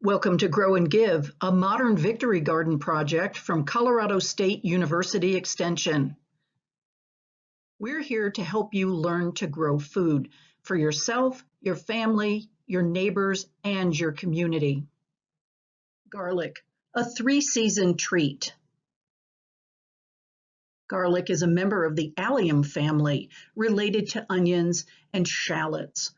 Welcome to Grow and Give, a modern victory garden project from Colorado State University Extension. We're here to help you learn to grow food for yourself, your family, your neighbors, and your community. Garlic, a three-season treat. Garlic is a member of the allium family, related to onions and shallots.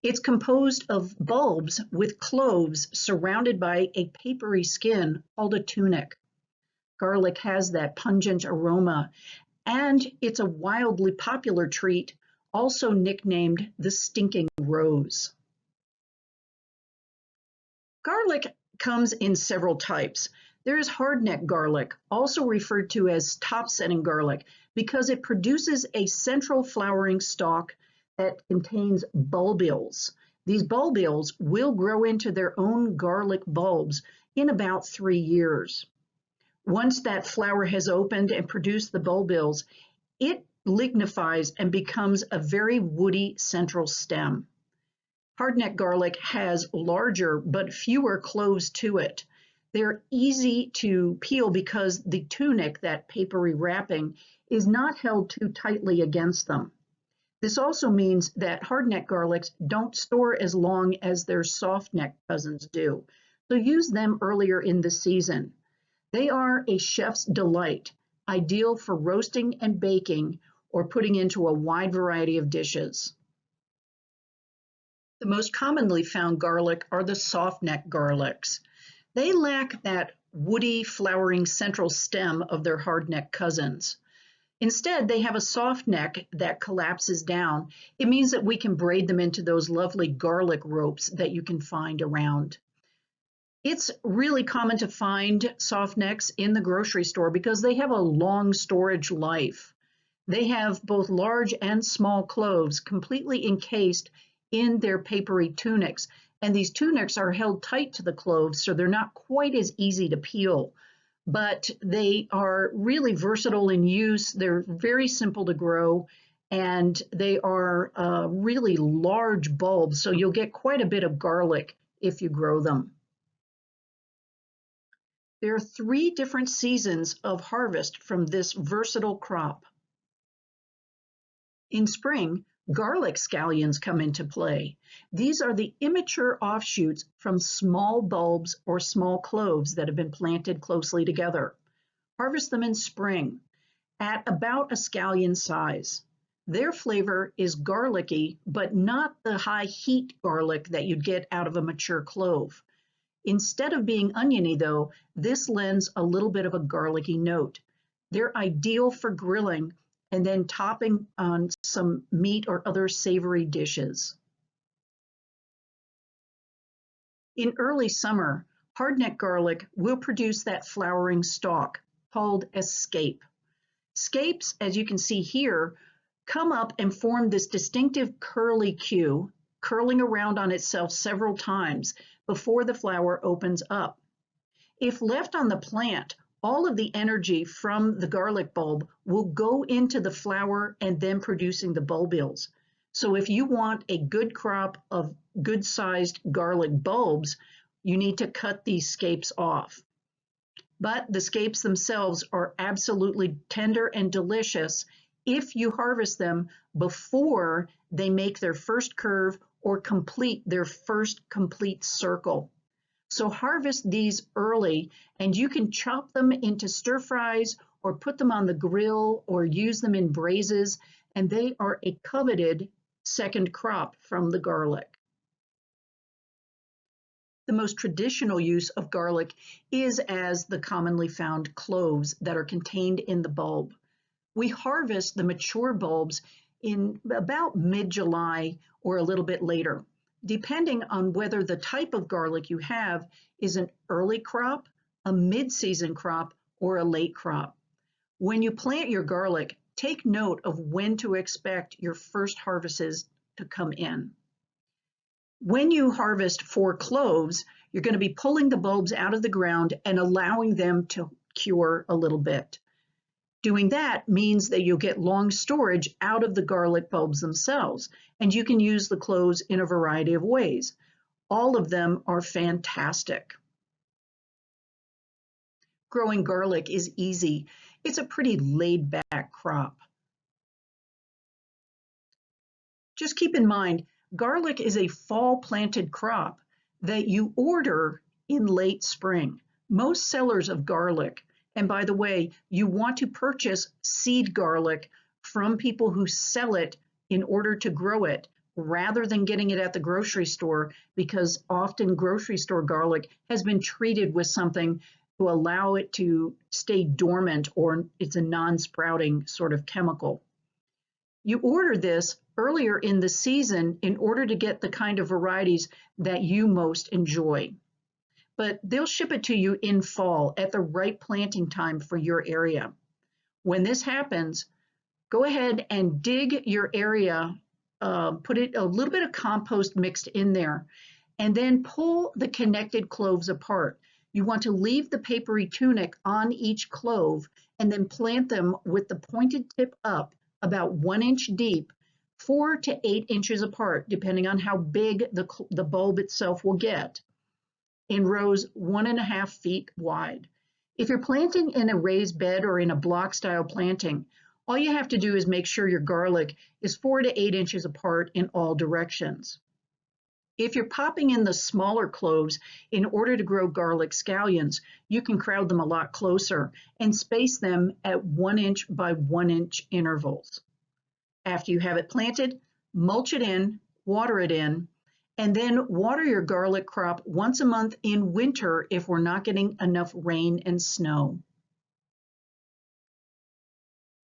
It's composed of bulbs with cloves surrounded by a papery skin called a tunic. Garlic has that pungent aroma, and it's a wildly popular treat, also nicknamed the stinking rose. Garlic comes in several types. There is hardneck garlic, also referred to as top-setting garlic, because it produces a central flowering stalk that contains bulbils. These bulbils will grow into their own garlic bulbs in about 3 years. Once that flower has opened and produced the bulbils, it lignifies and becomes a very woody central stem. Hardneck garlic has larger but fewer cloves to it. They're easy to peel because the tunic, that papery wrapping, is not held too tightly against them. This also means that hardneck garlics don't store as long as their softneck cousins do, so use them earlier in the season. They are a chef's delight, ideal for roasting and baking or putting into a wide variety of dishes. The most commonly found garlic are the softneck garlics. They lack that woody, flowering central stem of their hardneck cousins. Instead, they have a soft neck that collapses down. It means that we can braid them into those lovely garlic ropes that you can find around. It's really common to find soft necks in the grocery store because they have a long storage life. They have both large and small cloves completely encased in their papery tunics, and these tunics are held tight to the cloves, so they're not quite as easy to peel. But they are really versatile in use. They're very simple to grow, and they are really large bulbs, so you'll get quite a bit of garlic if you grow them. There are 3 different seasons of harvest from this versatile crop. In spring, garlic scallions come into play. These are the immature offshoots from small bulbs or small cloves that have been planted closely together. Harvest them in spring at about a scallion size. Their flavor is garlicky, but not the high heat garlic that you'd get out of a mature clove. Instead of being oniony though, this lends a little bit of a garlicky note. They're ideal for grilling and then topping on some meat or other savory dishes. In early summer, hardneck garlic will produce that flowering stalk called a scape. Scapes, as you can see here, come up and form this distinctive curly queue, curling around on itself several times before the flower opens up. If left on the plant, all of the energy from the garlic bulb will go into the flower and then producing the bulbils. So if you want a good crop of good-sized garlic bulbs, you need to cut these scapes off. But the scapes themselves are absolutely tender and delicious if you harvest them before they make their first curve or complete their first complete circle. So harvest these early, and you can chop them into stir fries or put them on the grill or use them in braises, and they are a coveted second crop from the garlic. The most traditional use of garlic is as the commonly found cloves that are contained in the bulb. We harvest the mature bulbs in about mid-July or a little bit later, depending on whether the type of garlic you have is an early crop, a mid-season crop, or a late crop. When you plant your garlic, take note of when to expect your first harvests to come in. When you harvest for cloves, you're going to be pulling the bulbs out of the ground and allowing them to cure a little bit. Doing that means that you'll get long storage out of the garlic bulbs themselves, and you can use the cloves in a variety of ways. All of them are fantastic. Growing garlic is easy. It's a pretty laid-back crop. Just keep in mind, garlic is a fall-planted crop that you order in late spring. Most sellers of garlic, and by the way, you want to purchase seed garlic from people who sell it in order to grow it, rather than getting it at the grocery store, because often grocery store garlic has been treated with something to allow it to stay dormant, or it's a non-sprouting sort of chemical. You order this earlier in the season in order to get the kind of varieties that you most enjoy. But they'll ship it to you in fall at the right planting time for your area. When this happens, go ahead and dig your area, put it a little bit of compost mixed in there, and then pull the connected cloves apart. You want to leave the papery tunic on each clove and then plant them with the pointed tip up about 1 inch deep, 4 to 8 inches apart, depending on how big the bulb itself will get, in rows 1.5 feet wide. If you're planting in a raised bed or in a block style planting, all you have to do is make sure your garlic is 4 to 8 inches apart in all directions. If you're popping in the smaller cloves in order to grow garlic scallions, you can crowd them a lot closer and space them at 1 inch by 1 inch intervals. After you have it planted, mulch it in, water it in, and then water your garlic crop once a month in winter if we're not getting enough rain and snow.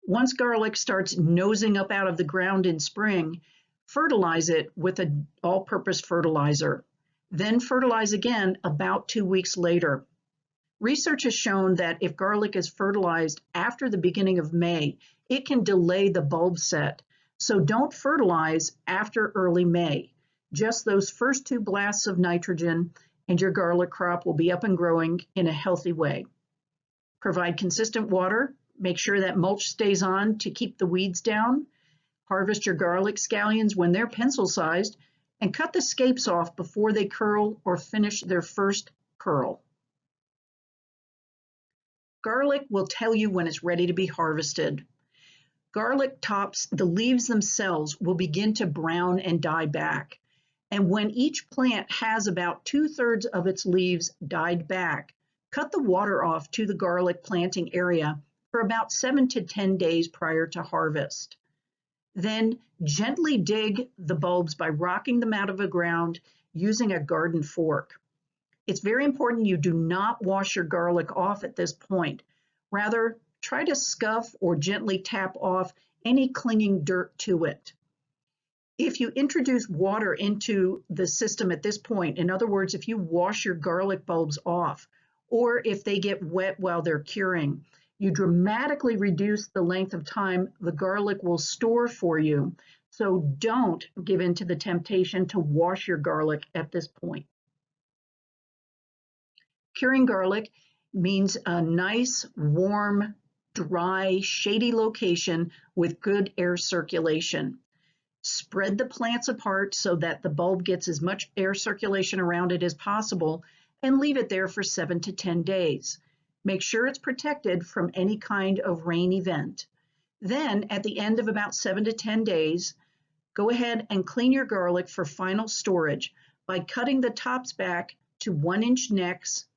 Once garlic starts nosing up out of the ground in spring, fertilize it with an all-purpose fertilizer. Then fertilize again about 2 weeks later. Research has shown that if garlic is fertilized after the beginning of May, it can delay the bulb set. So don't fertilize after early May. Just those first 2 blasts of nitrogen and your garlic crop will be up and growing in a healthy way. Provide consistent water. Make sure that mulch stays on to keep the weeds down. Harvest your garlic scallions when they're pencil-sized and cut the scapes off before they curl or finish their first curl. Garlic will tell you when it's ready to be harvested. Garlic tops, the leaves themselves, will begin to brown and die back. And when each plant has about 2/3 of its leaves died back, cut the water off to the garlic planting area for about 7 to 10 days prior to harvest. Then gently dig the bulbs by rocking them out of the ground using a garden fork. It's very important you do not wash your garlic off at this point. Rather, try to scuff or gently tap off any clinging dirt to it. If you introduce water into the system at this point, in other words, if you wash your garlic bulbs off, or if they get wet while they're curing, you dramatically reduce the length of time the garlic will store for you. So don't give in to the temptation to wash your garlic at this point. Curing garlic means a nice, warm, dry, shady location with good air circulation. Spread the plants apart so that the bulb gets as much air circulation around it as possible and leave it there for 7 to 10 days. Make sure it's protected from any kind of rain event. Then, at the end of about 7 to 10 days, go ahead and clean your garlic for final storage by cutting the tops back to 1 inch necks,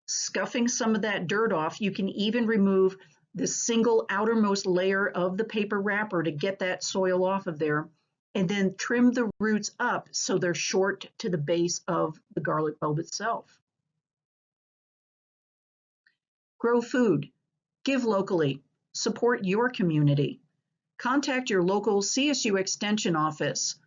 scuffing some of that dirt off. You can even remove the single outermost layer of the paper wrapper to get that soil off of there, and then trim the roots up so they're short to the base of the garlic bulb itself. Grow food, give locally, support your community. Contact your local CSU Extension office